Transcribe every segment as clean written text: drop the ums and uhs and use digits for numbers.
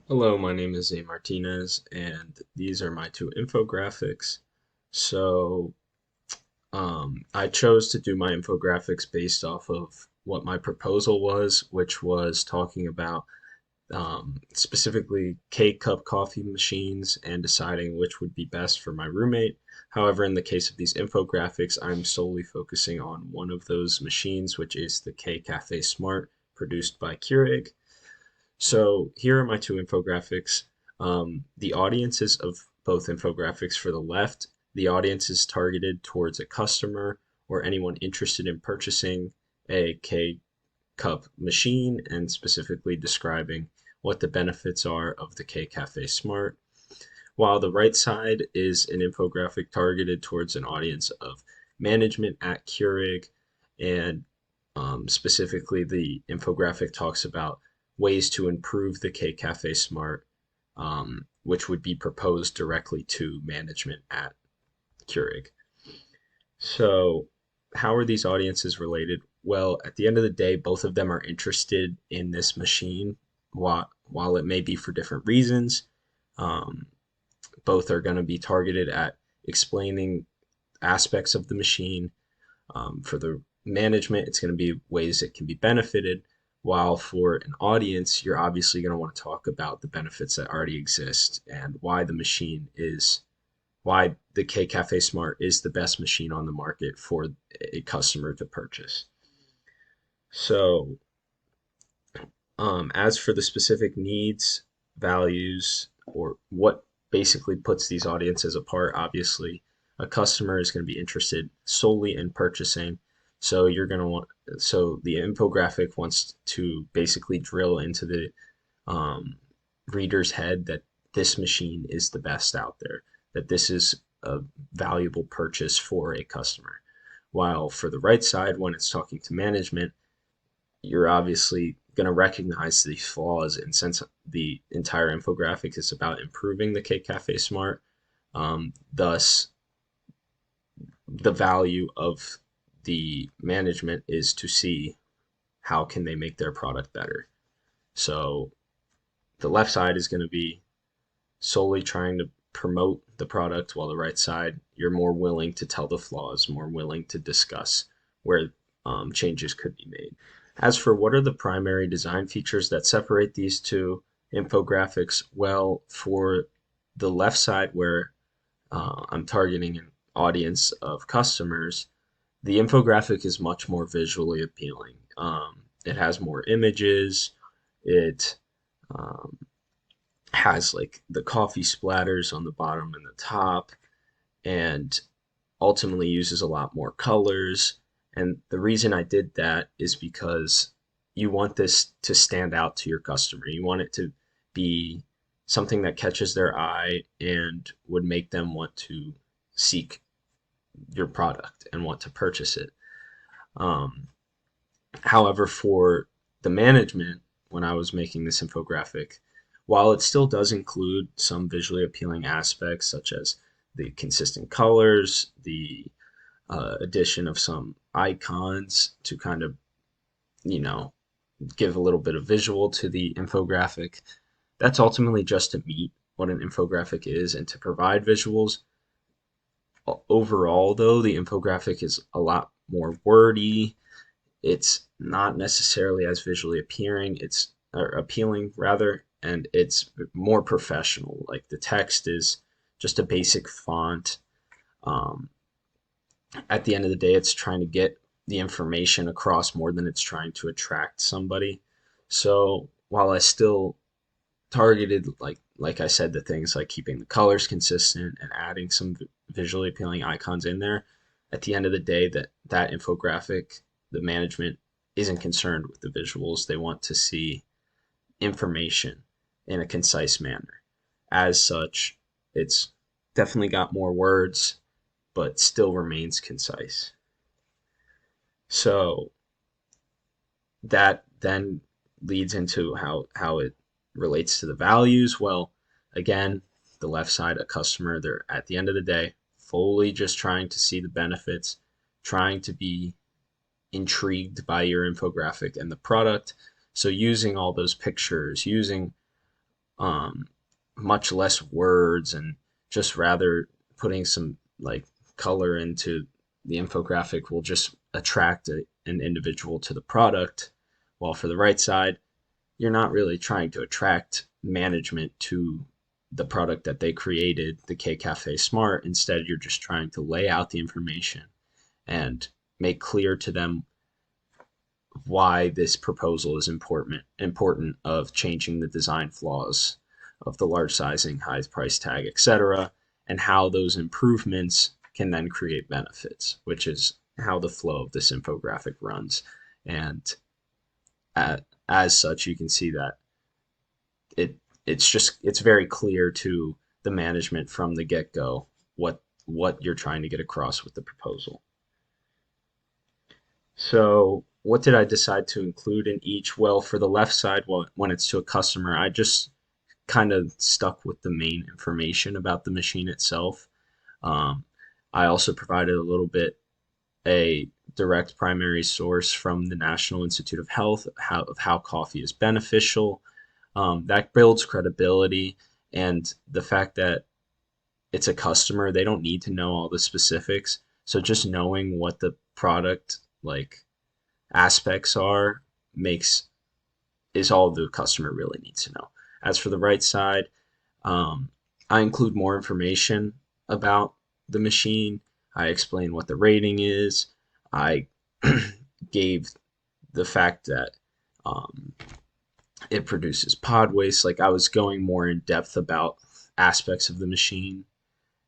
Hello, my name is Zane Martinez, and these are my two infographics. So, I chose to do my infographics based off of what my proposal was, which was talking about specifically K-cup coffee machines and deciding which would be best for my roommate. However, in the case of these infographics, I'm solely focusing on one of those machines, which is the K Cafe Smart, produced by Keurig. So here are my two infographics. The audiences of both infographics for the left, the audience is targeted towards a customer or anyone interested in purchasing a K cup machine and specifically describing what the benefits are of the K Cafe Smart. While the right side is an infographic targeted towards an audience of management at Keurig, and specifically the infographic talks about ways to improve the K Cafe Smart, which would be proposed directly to management at Keurig. So, how are these audiences related? Well, at the end of the day, both of them are interested in this machine, while it may be for different reasons. Um, Both are going to be targeted at explaining aspects of the machine. For the management, it's going to be ways it can be benefited, while for an audience, you're obviously going to want to talk about the benefits that already exist and why the K Cafe Smart is the best machine on the market for a customer to purchase. So, as for the specific needs, values, or what basically puts these audiences apart, obviously, a customer is going to be interested solely in purchasing. So so the infographic wants to basically drill into the um, reader's head that this machine is the best out there, that this is a valuable purchase for a customer. While for the right side, when it's talking to management, you're obviously going to recognize the flaws, and since the entire infographic is about improving the K Cafe Smart, thus the value of the management is to see how can they make their product better. So the left side is going to be solely trying to promote the product, while the right side, you're more willing to tell the flaws, more willing to discuss where changes could be made. As for what are the primary design features that separate these two infographics, well, for the left side, where I'm targeting an audience of customers, the infographic is much more visually appealing. It has more images. It um, has like the coffee splatters on the bottom and the top, and ultimately uses a lot more colors. And the reason I did that is because you want this to stand out to your customer. You want it to be something that catches their eye and would make them want to seek your product and want to purchase it. Um, However, for the management, when I was making this infographic, while it still does include some visually appealing aspects such as the consistent colors, the addition of some icons to kind of, you know, give a little bit of visual to the infographic, that's ultimately just to meet what an infographic is and to provide visuals. Overall, though, the infographic is a lot more wordy. It's not necessarily as visually appealing. It's or appealing rather, and it's more professional. Like the text is just a basic font. Um, at the end of the day, it's trying to get the information across more than it's trying to attract somebody. So while I still targeted, like I said, the things like keeping the colors consistent and adding some visually appealing icons in there, at the end of the day, that infographic, the management isn't concerned with the visuals. They want to see information in a concise manner. As such, it's definitely got more words, but still remains concise. So that then leads into how it relates to the values. Well, again, the left side, a customer, they're at the end of the day fully just trying to see the benefits, trying to be intrigued by your infographic and the product. So using all those pictures, using um, much less words, and just rather putting some like color into the infographic will just attract an individual to the product. While for the right side, you're not really trying to attract management to the product that they created, the K Cafe Smart. Instead, you're just trying to lay out the information and make clear to them why this proposal is important of changing the design flaws of the large sizing, high price tag, etc., and how those improvements can then create benefits, which is how the flow of this infographic runs. And as such, you can see that it it's very clear to the management from the get go what you're trying to get across with the proposal. So what did I decide to include in each? Well, for the left side, well, when it's to a customer, I just kind of stuck with the main information about the machine itself. Um, I also provided a little bit a direct primary source from the National Institute of Health of how coffee is beneficial. That builds credibility, and the fact that it's a customer, they don't need to know all the specifics. So just knowing what the product like aspects are makes is all the customer really needs to know. As for the right side, um, I include more information about the machine. I explain what the rating is. I gave the fact that um, it produces pod waste. Like I was going more in depth about aspects of the machine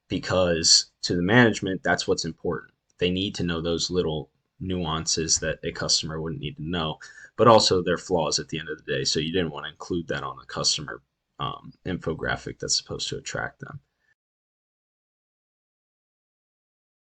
because to the management, that's what's important. They need to know those little nuances that a customer wouldn't need to know, but also their flaws at the end of the day. So you didn't want to include that on a customer infographic that's supposed to attract them.